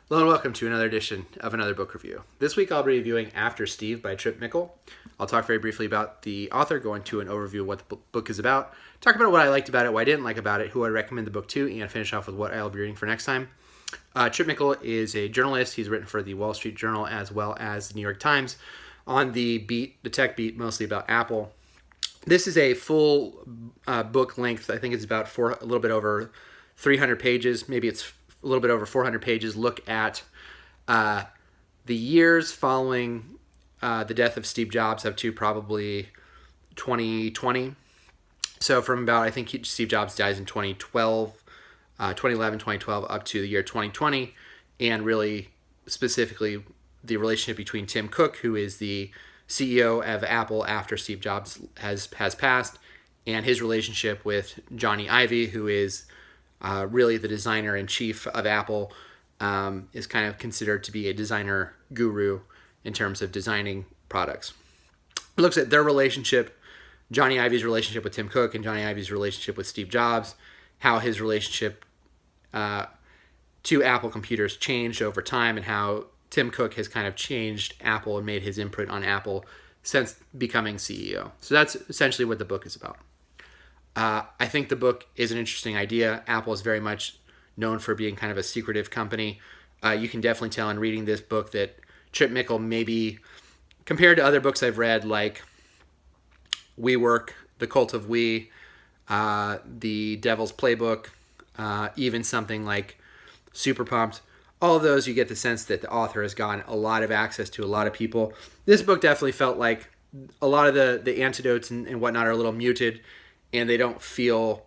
Hello and welcome to another edition of Another Book Review. This week I'll be reviewing After Steve by Tripp Mickle. I'll talk very briefly about the author, go into an overview of what the book is about, talk about what I liked about it, what I didn't like about it, who I recommend the book to, and finish off with what I'll be reading for next time. Tripp Mickle is a journalist. He's written for the Wall Street Journal as well as the New York Times on the tech beat, mostly about Apple. This is a full book length. I think it's about a little bit over 300 pages. Maybe it's a little bit over 400 pages. Look at the years following the death of Steve Jobs up to probably 2020. So from about, I think Steve Jobs dies in 2011, 2012, up to the year 2020, and really specifically the relationship between Tim Cook, who is the CEO of Apple after Steve Jobs has passed, and his relationship with Johnny Ive, who is really the designer-in-chief of Apple, is kind of considered to be a designer guru in terms of designing products. It looks at their relationship, Johnny Ive's relationship with Tim Cook and Johnny Ive's relationship with Steve Jobs, how his relationship to Apple computers changed over time, and how Tim Cook has kind of changed Apple and made his imprint on Apple since becoming CEO. So that's essentially what the book is about. I think the book is an interesting idea. Apple is very much known for being kind of a secretive company. You can definitely tell in reading this book that Tripp Mickle, maybe compared to other books I've read like WeWork, The Cult of We, The Devil's Playbook, even something like Super Pumped, all of those, you get the sense that the author has gotten a lot of access to a lot of people. This book definitely felt like a lot of the antidotes and whatnot are a little muted, and they don't feel...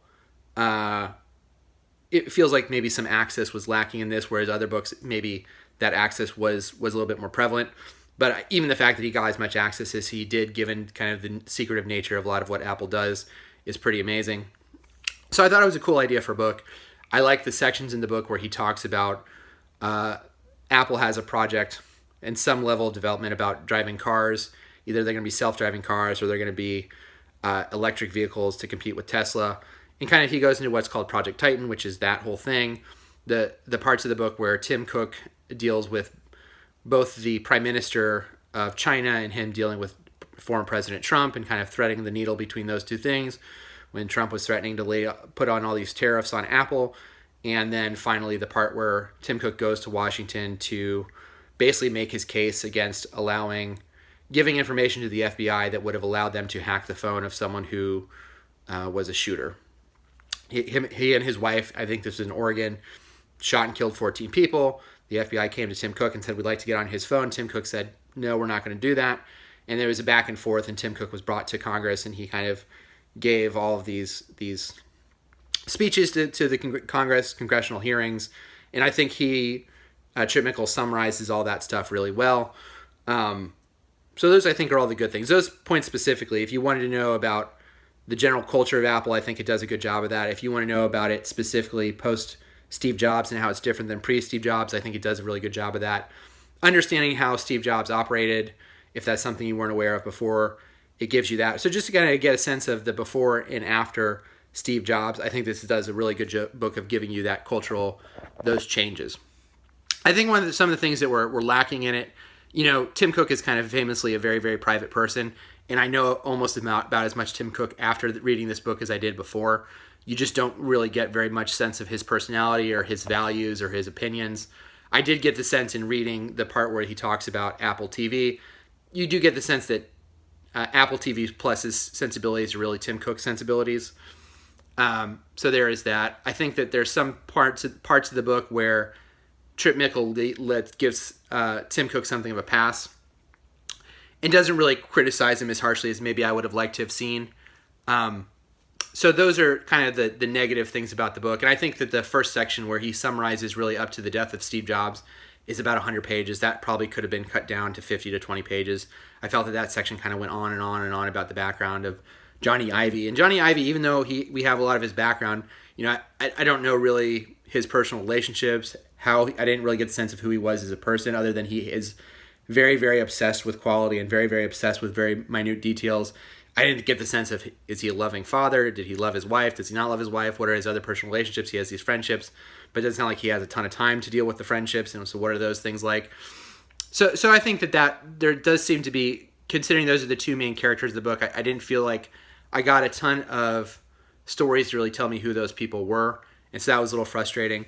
it feels like maybe some access was lacking in this, whereas other books, maybe that access was a little bit more prevalent. But even the fact that he got as much access as he did, given kind of the secretive nature of a lot of what Apple does, is pretty amazing. So I thought it was a cool idea for a book. I like the sections in the book where he talks about Apple has a project and some level of development about driving cars. Either they're going to be self-driving cars or they're going to be electric vehicles to compete with Tesla. And kind of he goes into what's called Project Titan, which is that whole thing. The parts of the book where Tim Cook deals with both the Prime Minister of China and him dealing with former President Trump and kind of threading the needle between those two things when Trump was threatening to put on all these tariffs on Apple. And then finally the part where Tim Cook goes to Washington to basically make his case against giving information to the FBI that would have allowed them to hack the phone of someone who was a shooter. He and his wife, I think this was in Oregon, shot and killed 14 people. The FBI came to Tim Cook and said, we'd like to get on his phone. Tim Cook said, no, we're not going to do that. And there was a back and forth, and Tim Cook was brought to Congress, and he kind of gave all of these speeches to the congressional hearings. And I think Tripp Mickle summarizes all that stuff really well. So those, I think, are all the good things. Those points specifically, if you wanted to know about the general culture of Apple, I think it does a good job of that. If you want to know about it specifically post-Steve Jobs and how it's different than pre-Steve Jobs, I think it does a really good job of that. Understanding how Steve Jobs operated, if that's something you weren't aware of before, it gives you that. So just to kind of get a sense of the before and after Steve Jobs, I think this does a really good book of giving you that those changes. I think some of the things that were lacking in it, Tim Cook is kind of famously a very, very private person, and I know almost about as much Tim Cook after reading this book as I did before. You just don't really get very much sense of his personality or his values or his opinions. I did get the sense in reading the part where he talks about Apple TV. You do get the sense that Apple TV Plus's sensibilities are really Tim Cook's sensibilities. So there is that. I think that there's some parts of the book where Tripp Mickle gives Tim Cook something of a pass and doesn't really criticize him as harshly as maybe I would have liked to have seen. So those are kind of the negative things about the book. And I think that the first section where he summarizes really up to the death of Steve Jobs is about 100 pages. That probably could have been cut down to 50 to 20 pages. I felt that section kind of went on and on and on about the background of Johnny Ive. And Johnny Ive, even though we have a lot of his background, I don't know really his personal relationships, I didn't really get the sense of who he was as a person, other than he is very, very obsessed with quality and very, very obsessed with very minute details. I didn't get the sense of, is he a loving father? Did he love his wife? Does he not love his wife? What are his other personal relationships? He has these friendships. but it doesn't sound like he has a ton of time to deal with the friendships. And so what are those things like? So I think that there does seem to be, considering those are the two main characters of the book, I didn't feel like I got a ton of stories to really tell me who those people were. And so that was a little frustrating.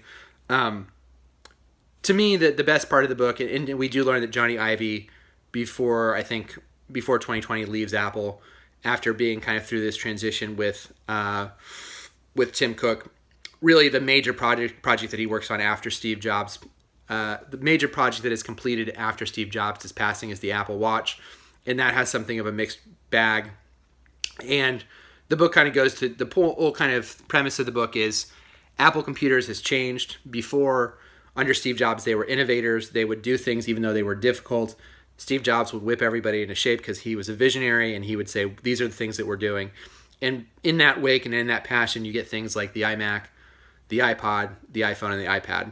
To me, the best part of the book, and we do learn that Johnny Ive, before 2020, leaves Apple after being kind of through this transition with Tim Cook. Really, the major project that he works on after Steve Jobs, the major project that is completed after Steve Jobs' passing is the Apple Watch, and that has something of a mixed bag. And the book kind of goes to the whole kind of premise of the book is Apple Computers has changed. Before, under Steve Jobs, they were innovators. They would do things even though they were difficult. Steve Jobs would whip everybody into shape because he was a visionary, and he would say, these are the things that we're doing. And in that wake and in that passion, you get things like the iMac, the iPod, the iPhone, and the iPad.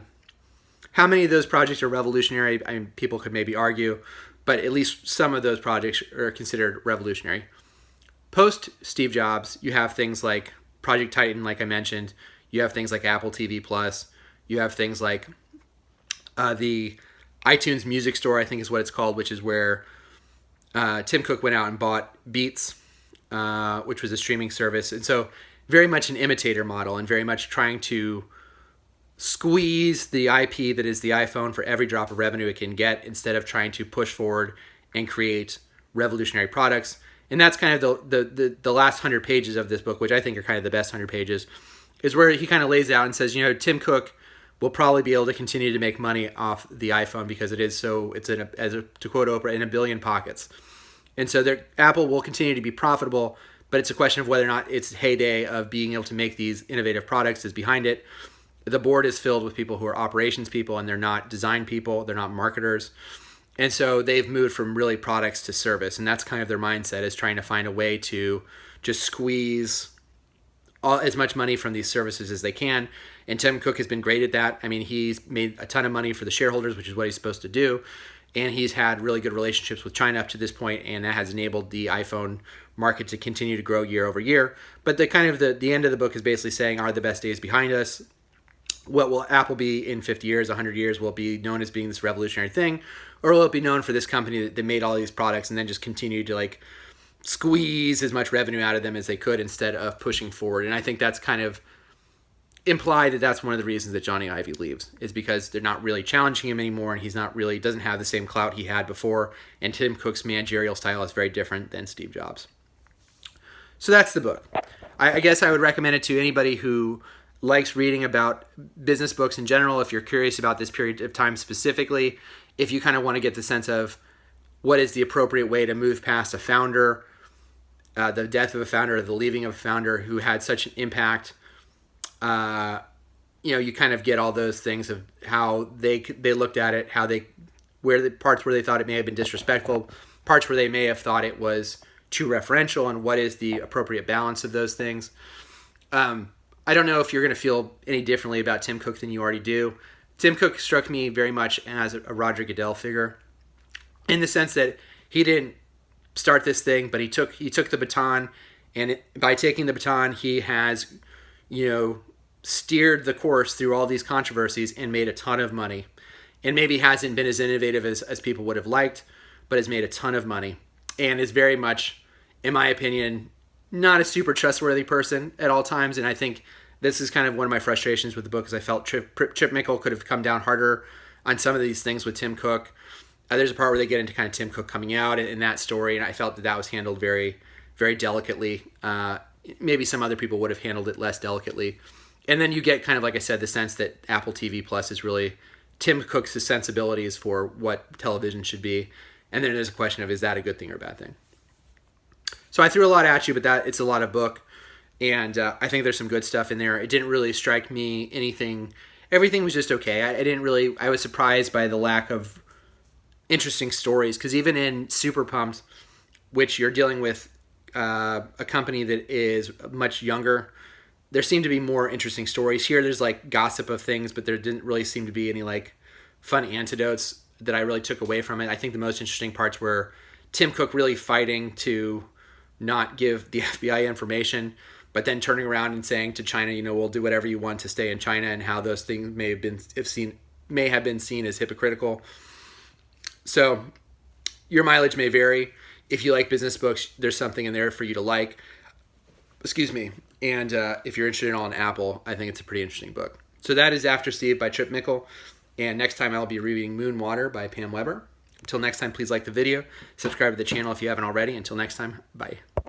How many of those projects are revolutionary? I mean, people could maybe argue, but at least some of those projects are considered revolutionary. Post Steve Jobs, you have things like Project Titan, like I mentioned. You have things like Apple TV Plus. You have things like the iTunes Music Store, I think is what it's called, which is where Tim Cook went out and bought Beats, which was a streaming service. And so very much an imitator model and very much trying to squeeze the IP that is the iPhone for every drop of revenue it can get instead of trying to push forward and create revolutionary products. And that's kind of the last 100 pages of this book, which I think are kind of the best 100 pages, is where he kind of lays out and says, Tim Cook will probably be able to continue to make money off the iPhone because to quote Oprah, in a billion pockets. And so Apple will continue to be profitable, but it's a question of whether or not its heyday of being able to make these innovative products is behind it. The board is filled with people who are operations people, and they're not design people, they're not marketers. And so they've moved from really products to service, and that's kind of their mindset, is trying to find a way to just squeeze as much money from these services as they can. And Tim Cook has been great at that. I mean, he's made a ton of money for the shareholders, which is what he's supposed to do. And he's had really good relationships with China up to this point, and that has enabled the iPhone market to continue to grow year over year. But the end of the book is basically saying, are the best days behind us? What will Apple be in 50 years, 100 years? Will it be known as being this revolutionary thing? Or will it be known for this company that made all these products and then just continued to squeeze as much revenue out of them as they could instead of pushing forward? And I think that's kind of implied that that's one of the reasons that Johnny Ive leaves, is because they're not really challenging him anymore, and doesn't have the same clout he had before. And Tim Cook's managerial style is very different than Steve Jobs. So that's the book. I guess I would recommend it to anybody who likes reading about business books in general. If you're curious about this period of time specifically, if you kind of want to get the sense of what is the appropriate way to move past a founder, the death of a founder, or the leaving of a founder who had such an impact, you kind of get all those things of how they looked at it, where the parts where they thought it may have been disrespectful, parts where they may have thought it was too referential, and what is the appropriate balance of those things. I don't know if you're going to feel any differently about Tim Cook than you already do. Tim Cook struck me very much as a Roger Goodell figure, in the sense that he didn't start this thing, but he took the baton, and by taking the baton, he has, steered the course through all these controversies and made a ton of money. And maybe hasn't been as innovative as people would have liked, but has made a ton of money, and is very much, in my opinion, not a super trustworthy person at all times. And I think this is kind of one of my frustrations with the book, is I felt Tripp Mickle could have come down harder on some of these things with Tim Cook. There's a part where they get into kind of Tim Cook coming out in that story, and I felt that was handled very, very delicately. Maybe some other people would have handled it less delicately. And then you get kind of, like I said, the sense that Apple TV Plus is really Tim Cook's sensibilities for what television should be. And then there's a question of, is that a good thing or a bad thing? So I threw a lot at you, but it's a lot of book. And I think there's some good stuff in there. It didn't really strike me anything. Everything was just okay. I was surprised by the lack of interesting stories, because even in Super Pumped, which you're dealing with a company that is much younger, there seemed to be more interesting stories. Here there's gossip of things, but there didn't really seem to be any fun antidotes that I really took away from it. I think the most interesting parts were Tim Cook really fighting to not give the FBI information, but then turning around and saying to China, you know, we'll do whatever you want to stay in China, and how those things may have been seen as hypocritical. So your mileage may vary. If you like business books, there's something in there for you to like. Excuse me. And if you're interested in all in Apple, I think it's a pretty interesting book. So that is After Steve by Tripp Mickle. And next time I'll be reading Moon Water by Pam Weber. Until next time, please like the video. Subscribe to the channel if you haven't already. Until next time, bye.